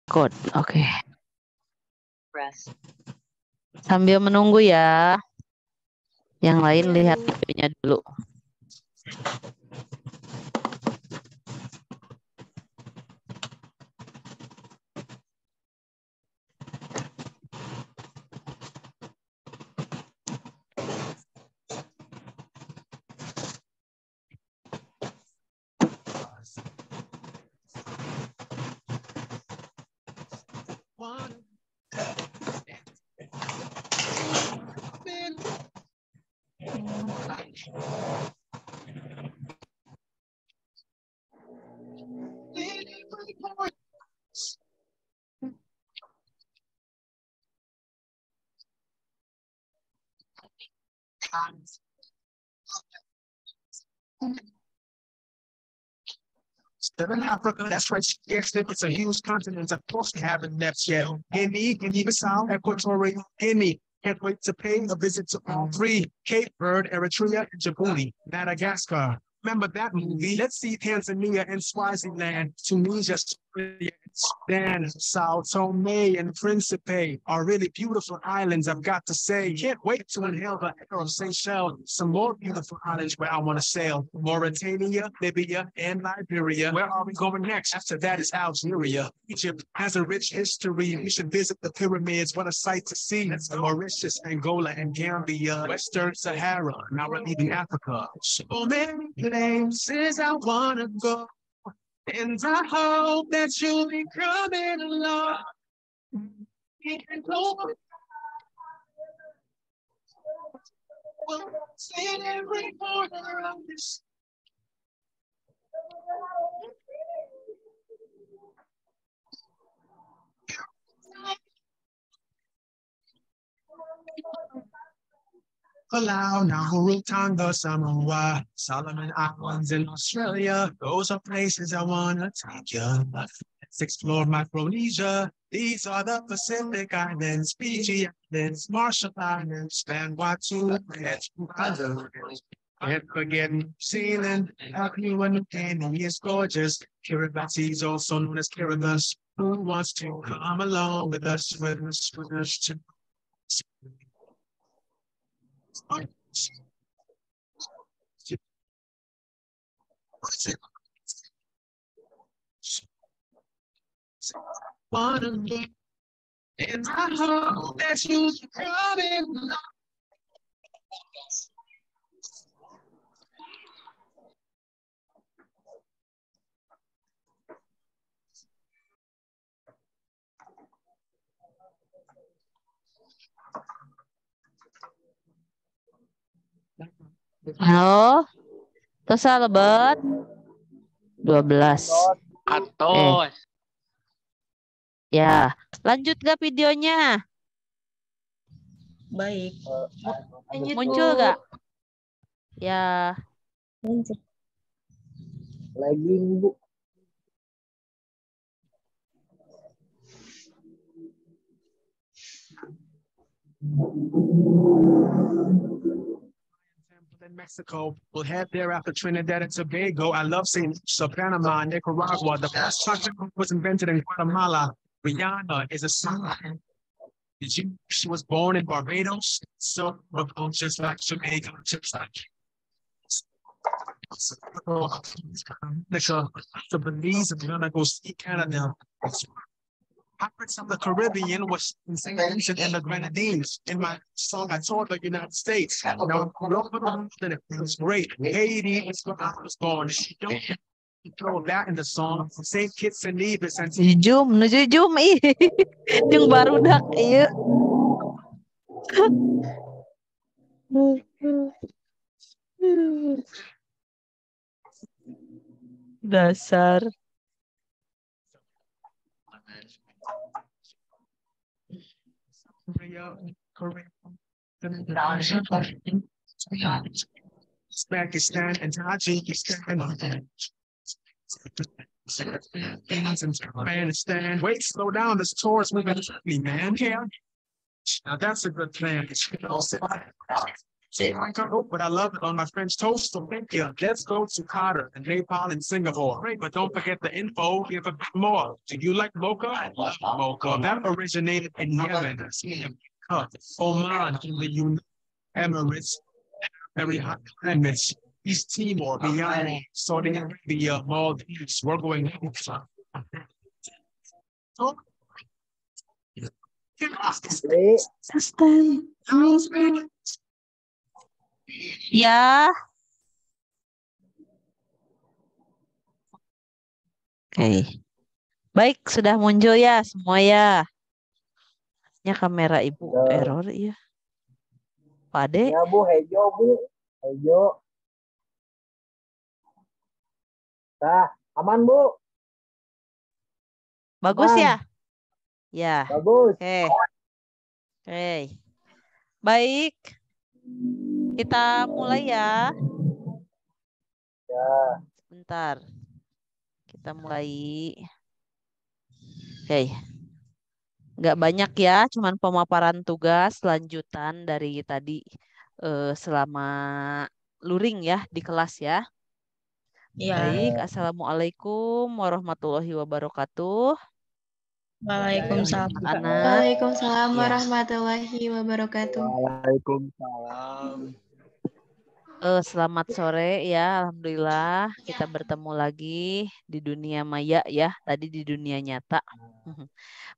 Code, oke. Sambil menunggu ya. Yang lain lihat videonya dulu. Southern Africa, that's right. Yes, it's a huge continent. Of course, we haven't left yet. Guinea-Bissau, Equatorial Guinea. Can't wait to pay a visit to all three: Cape Verde, Eritrea, and Djibouti, Madagascar. Remember that movie? Let's see Tanzania and Swaziland, Tunisia, Sudan, Sao Tome and Principe are really beautiful islands, I've got to say. Can't wait to inhale the air of Seychelles, some more beautiful islands where I want to sail. Mauritania, Libya, and Liberia. Where are we going next? After that is Algeria. Egypt has a rich history. We should visit the pyramids. What a sight to see. Mauritius, Angola, and Gambia. Western Sahara. Now we're leaving Africa. So many places I want to go. And I hope that you'll be coming along. We'll see every corner of this. Palau, Nauru, Tonga, Samoa, Solomon Islands in Australia. Those are places I wanna take you. Let's explore Micronesia. These are the Pacific Islands, Fiji Islands, Marshall Islands, Vanuatu, Islands. Can't forget New Zealand, Papua New Guinea is gorgeous. Kiribati is also known as Kiribati. Who wants to come along with us, to wanna be, and I hope that you come in. Halo, Tosa lebat 12. Atos. Ya, lanjut gak videonya? Baik. Muncul gak? Ya. Muncul. Lagi Bu. In Mexico, we'll head there after Trinidad and Tobago. I love St. Panama, Nicaragua. The first chocolate was invented in Guatemala. Rihanna is a singer. She was born in Barbados, so just like Jamaica, just like the Belize, and then I go see Canada. Pirates of the Caribbean was St. Vincent and the Grenadines. In my song, I toured the United States. Now, it was great. Haiti is where I was born. Don't throw that in the song. St. Kitts and Nevis and Jum, menuju Jum ih. Yang baru dak iya. Dasar. Pakistan and Tajikistan. Afghanistan. Wait, slow down. This tour is moving quickly, man. Yeah. Now that's a good plan. Say I can hope, but I love it on my French toast. So thank you. Let's go to Qatar and Nepal and Singapore. Great, but don't forget the info. Give a bit more. Do you like mocha? I love mocha. That originated in Yemen. Oman, in the United Emirates, very hot climates. East Timor, beyond Saudi Arabia, Maldives. We're going. Oh. Dek, Ya. Oke. Baik, sudah muncul ya semua ya. Ini kamera ibu Ya. error ya. Pak Ade, ya Bu, hejo Bu. Hejo. Nah, aman Bu. bagus Aman. ya? Ya. Bagus. Oke. Oke. Baik. Kita mulai ya. Ya. Bentar. Kita mulai. Oke. Nggak banyak ya, cuman pemaparan tugas lanjutan dari tadi selama luring ya di kelas ya. Ya, Baik, Assalamualaikum warahmatullahi wabarakatuh. Waalaikumsalam. Anak, Waalaikumsalam Ya. warahmatullahi wabarakatuh. Waalaikumsalam. Selamat sore ya, Alhamdulillah kita bertemu lagi di dunia maya ya, tadi di dunia nyata.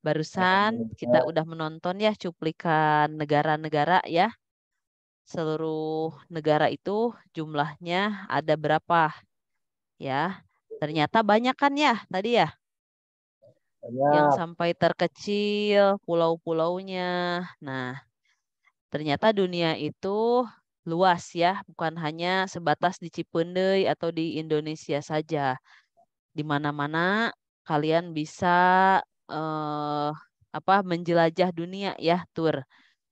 Barusan kita udah menonton ya cuplikan negara-negara ya. Seluruh negara itu jumlahnya ada berapa ya. Ternyata banyak kan ya tadi ya. Yang Banyak. sampai terkecil pulau-pulaunya. Nah, ternyata dunia itu luas ya, bukan hanya sebatas di Cipeundeuy atau di Indonesia saja. Di mana-mana kalian bisa menjelajah dunia ya, tur.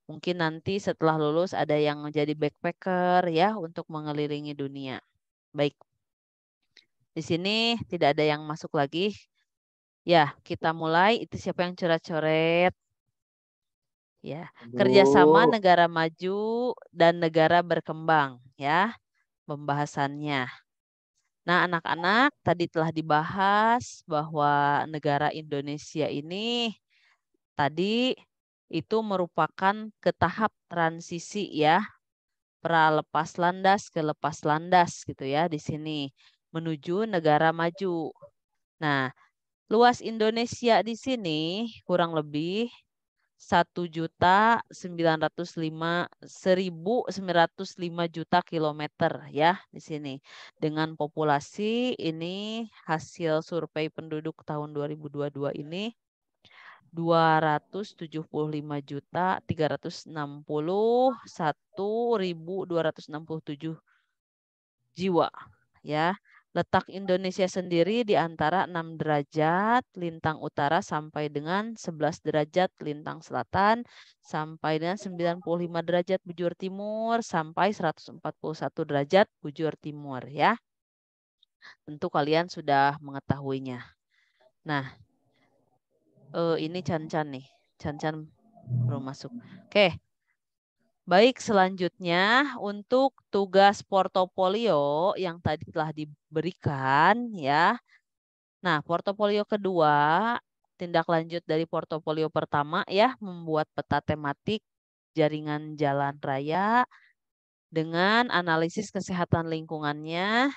Mungkin nanti setelah lulus ada yang menjadi backpacker ya untuk mengelilingi dunia. Baik. Di sini tidak ada yang masuk lagi. Ya, kita mulai. Itu siapa yang coret-coret? Ya, kerjasama Bu. negara maju dan negara berkembang ya pembahasannya. Nah, anak-anak tadi telah dibahas bahwa negara Indonesia ini tadi itu merupakan ke tahap transisi ya, lepas landas ke lepas landas gitu ya di sini menuju negara maju. Nah, luas Indonesia di sini kurang lebih 1.905.905 juta kilometer ya di sini. Dengan populasi ini hasil survei penduduk tahun 2022 ini 270.361.267 jiwa ya. Letak Indonesia sendiri di antara 6 derajat lintang utara sampai dengan 11 derajat lintang selatan sampai dengan 95 derajat bujur timur sampai 141 derajat bujur timur ya. Tentu kalian sudah mengetahuinya. Nah, ini Chan-Chan nih. Chan-Chan belum masuk. Oke. Baik, selanjutnya untuk tugas portofolio yang tadi telah diberikan ya. Nah, portofolio kedua, tindak lanjut dari portofolio pertama ya, membuat peta tematik jaringan jalan raya dengan analisis kesehatan lingkungannya.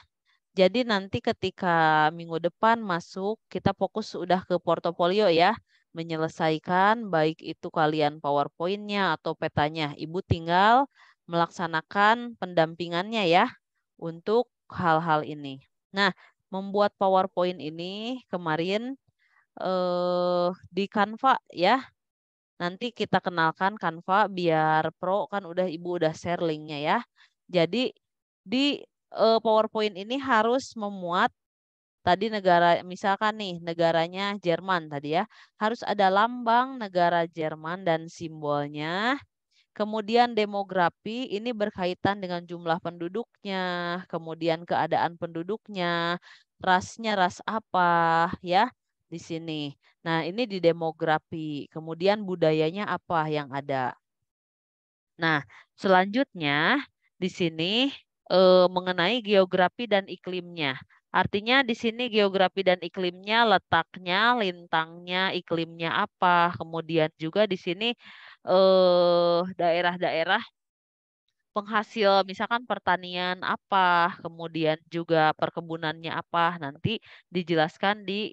Jadi nanti ketika minggu depan masuk, kita fokus sudah ke portofolio ya. Menyelesaikan baik itu kalian PowerPoint-nya atau petanya. Ibu tinggal melaksanakan pendampingannya ya untuk hal-hal ini. Nah, membuat PowerPoint ini kemarin di Canva ya. Nanti kita kenalkan Canva biar pro kan ibu udah share linknya ya. Jadi di PowerPoint ini harus memuat tadi negara, misalkan nih negaranya Jerman tadi ya, harus ada lambang negara Jerman dan simbolnya. Kemudian demografi ini berkaitan dengan jumlah penduduknya, kemudian keadaan penduduknya, rasnya ras apa ya di sini. Nah, ini di demografi. Kemudian budayanya apa yang ada. Nah, selanjutnya di sini mengenai geografi dan iklimnya. Artinya di sini geografi dan iklimnya, letaknya, lintangnya, iklimnya apa. Kemudian juga di sini daerah-daerah penghasil misalkan pertanian apa, kemudian juga perkebunannya apa, nanti dijelaskan di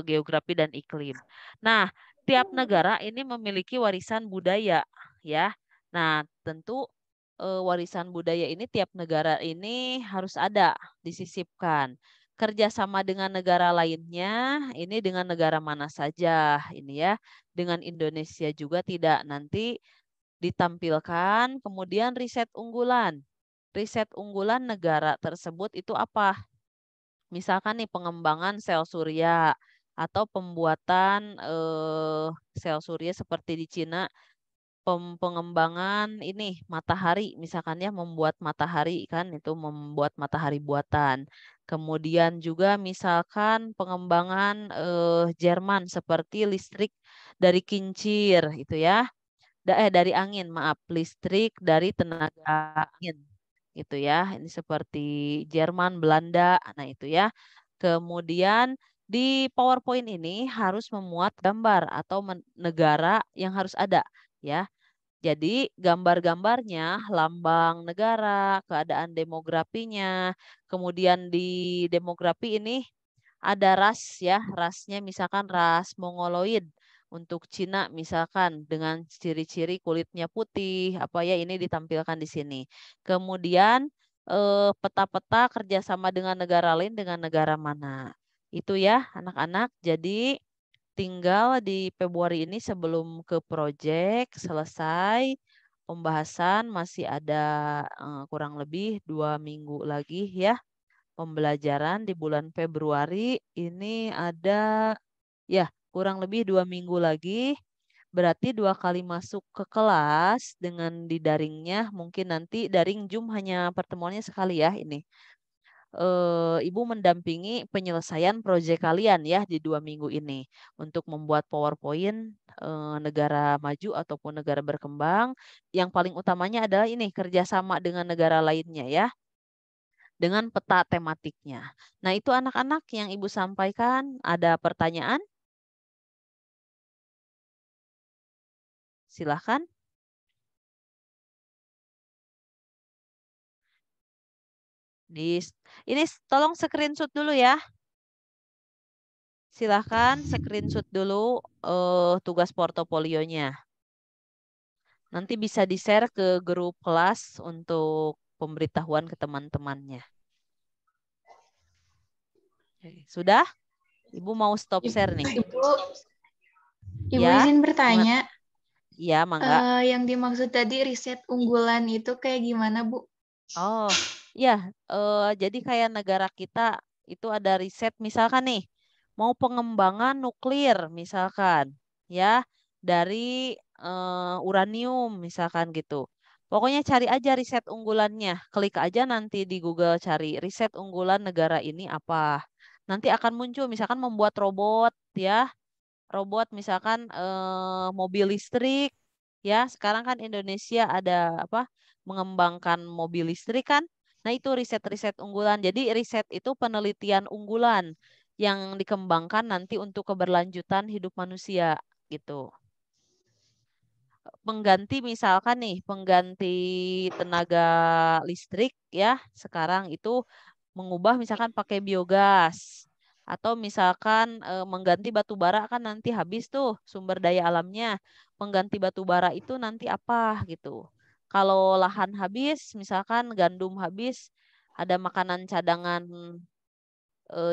geografi dan iklim. Nah, tiap negara ini memiliki warisan budaya ya. Nah, tentu warisan budaya ini tiap negara ini harus ada, disisipkan. Kerjasama dengan negara lainnya, ini dengan negara mana saja, ini ya, dengan Indonesia juga tidak. Nanti ditampilkan, kemudian riset unggulan. Riset unggulan negara tersebut itu apa? Misalkan nih pengembangan sel surya atau pembuatan sel surya seperti di Cina, pengembangan ini matahari, misalkan ya membuat matahari kan itu membuat matahari buatan. Kemudian juga misalkan pengembangan Jerman seperti listrik dari kincir itu ya. Dari angin, maaf, listrik dari tenaga angin. Itu ya. Ini seperti Jerman, Belanda, nah itu ya. Kemudian di PowerPoint ini harus memuat gambar atau negara yang harus ada ya. Jadi gambar-gambarnya, lambang negara, keadaan demografinya, kemudian di demografi ini ada ras ya, rasnya misalkan ras Mongoloid. Untuk Cina misalkan dengan ciri-ciri kulitnya putih, apa ya ini ditampilkan di sini. Kemudian peta-peta kerjasama dengan negara lain dengan negara mana. Itu ya anak-anak. Jadi tinggal di Februari ini sebelum ke proyek selesai pembahasan masih ada kurang lebih 2 minggu lagi ya pembelajaran di bulan Februari ini ada ya kurang lebih 2 minggu lagi. Berarti 2 kali masuk ke kelas dengan di daringnya mungkin nanti daring Zoom hanya pertemuannya sekali ya ini. Ibu mendampingi penyelesaian proyek kalian ya di 2 minggu ini untuk membuat PowerPoint negara maju ataupun negara berkembang. Yang paling utamanya adalah ini kerjasama dengan negara lainnya ya dengan peta tematiknya. Nah, itu anak-anak yang Ibu sampaikan. Ada pertanyaan? Silahkan. Ini tolong screenshot dulu ya. Silahkan screenshot dulu tugas portofolionya. Nanti bisa di-share ke grup kelas untuk pemberitahuan ke teman-temannya. Sudah? Ibu mau stop share nih. Ibu Ya, izin bertanya. Iya, mangga. Yang dimaksud tadi riset unggulan itu kayak gimana, Bu? Oh, ya. Jadi kayak negara kita itu ada riset misalkan nih, mau pengembangan nuklir misalkan, ya dari uranium misalkan gitu. Pokoknya cari aja riset unggulannya. Klik aja nanti di Google cari riset unggulan negara ini apa. Nanti akan muncul misalkan membuat robot ya. Robot misalkan mobil listrik ya. Sekarang kan Indonesia ada apa? Mengembangkan mobil listrik kan. Nah, itu riset-riset unggulan. Jadi riset itu penelitian unggulan yang dikembangkan nanti untuk keberlanjutan hidup manusia gitu. Pengganti misalkan nih, pengganti tenaga listrik ya, sekarang itu mengubah misalkan pakai biogas atau misalkan mengganti batu bara kan nanti habis tuh sumber daya alamnya. Pengganti batu bara itu nanti apa gitu. Kalau lahan habis, misalkan gandum habis, ada makanan cadangan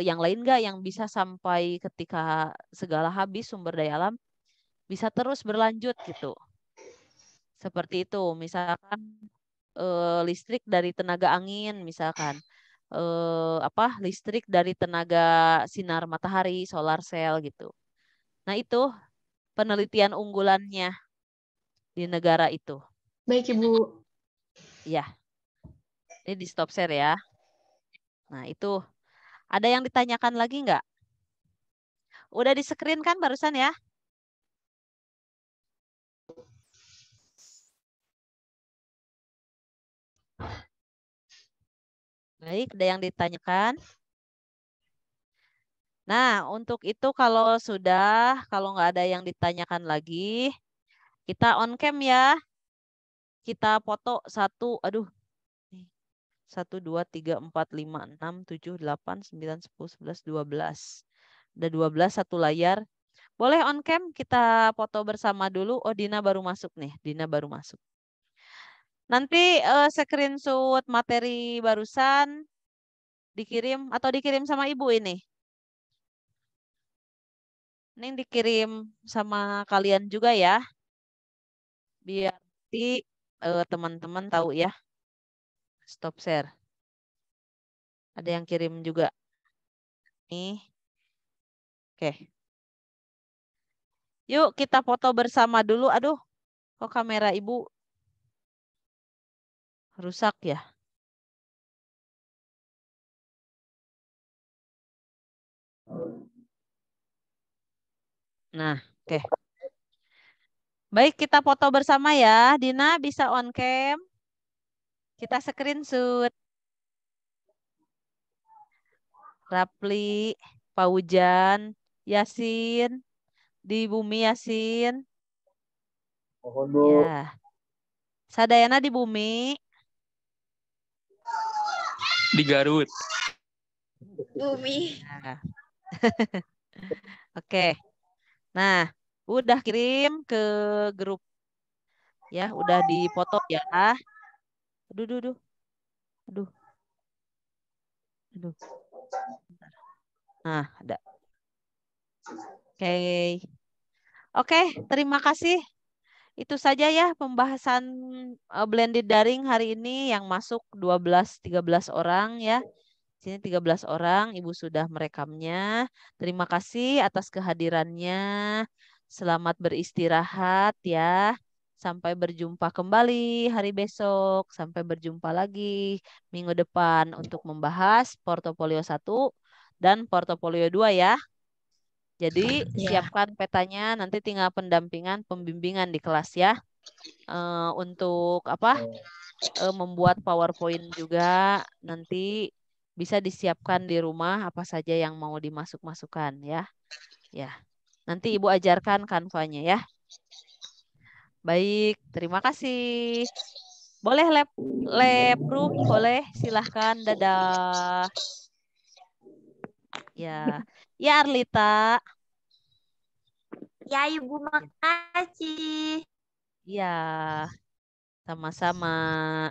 yang lain nggak yang bisa sampai ketika segala habis sumber daya alam bisa terus berlanjut gitu. Seperti itu, misalkan listrik dari tenaga angin, misalkan listrik dari tenaga sinar matahari, solar cell gitu. Nah itu penelitian unggulannya di negara itu. Baik, Ibu. Ya, ini di stop share ya. Nah itu ada yang ditanyakan lagi nggak? Udah di screen kan barusan ya? Baik, ada yang ditanyakan? Nah, untuk itu kalau nggak ada yang ditanyakan lagi, kita on cam ya. Kita foto 1, 2, 3, 4, 5, 6, 7, 8, 9, 10, 11, 12. Ada 12 satu layar. Boleh on cam, kita foto bersama dulu. Oh, Dina baru masuk nih. Dina baru masuk. Nanti screenshot materi barusan dikirim atau dikirim sama ibu ini. Ini dikirim sama kalian juga ya. Biar nanti teman-teman tahu ya. Stop share. Ada yang kirim juga. Nih. Oke. Yuk kita foto bersama dulu. Aduh, kok kamera ibu rusak ya? Nah, oke. Baik, kita foto bersama ya. Dina bisa on cam. Kita screenshot. Rapli, Paujan, Yasin, di Bumi Yasin. Mohon Bu. Ya. Sadayana di Bumi. Di Garut. Bumi. Nah. Oke. Nah, udah kirim ke grup. Ya, udah dipoto ya. Aduh, aduh, aduh. Aduh. Aduh. Bentar. Nah, ada. Oke. Oke, terima kasih. Itu saja ya pembahasan blended daring hari ini yang masuk 12-13 orang ya. Sini 13 orang, Ibu sudah merekamnya. Terima kasih atas kehadirannya. Selamat beristirahat ya. Sampai berjumpa kembali hari besok. Sampai berjumpa lagi minggu depan untuk membahas portofolio 1 dan portofolio 2 ya. Jadi Ya. siapkan petanya, nanti tinggal pendampingan, pembimbingan di kelas ya. Untuk membuat PowerPoint juga nanti bisa disiapkan di rumah apa saja yang mau dimasuk-masukkan ya. Ya. Nanti Ibu ajarkan Canva-nya ya. Baik, terima kasih. Boleh lab room, boleh silahkan. Dadah. Ya. Ya Arlita. Ya, Ibu, makasih. Ya. Sama-sama.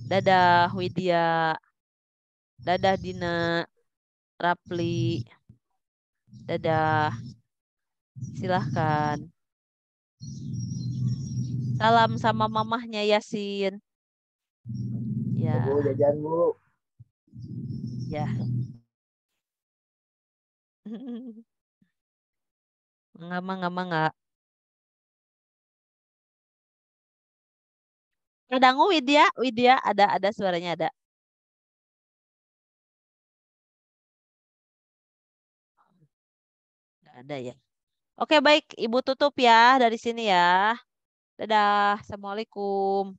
Dadah Widya. Dadah Dina. Rapli. Dadah. Silahkan. Salam sama mamahnya Yasin. Ya. Bu, jajan Bu. Ya. Mangga. Dangu Widya ada suaranya ada. Nggak ada ya. Oke baik, Ibu tutup ya dari sini ya. Dadah, Assalamualaikum.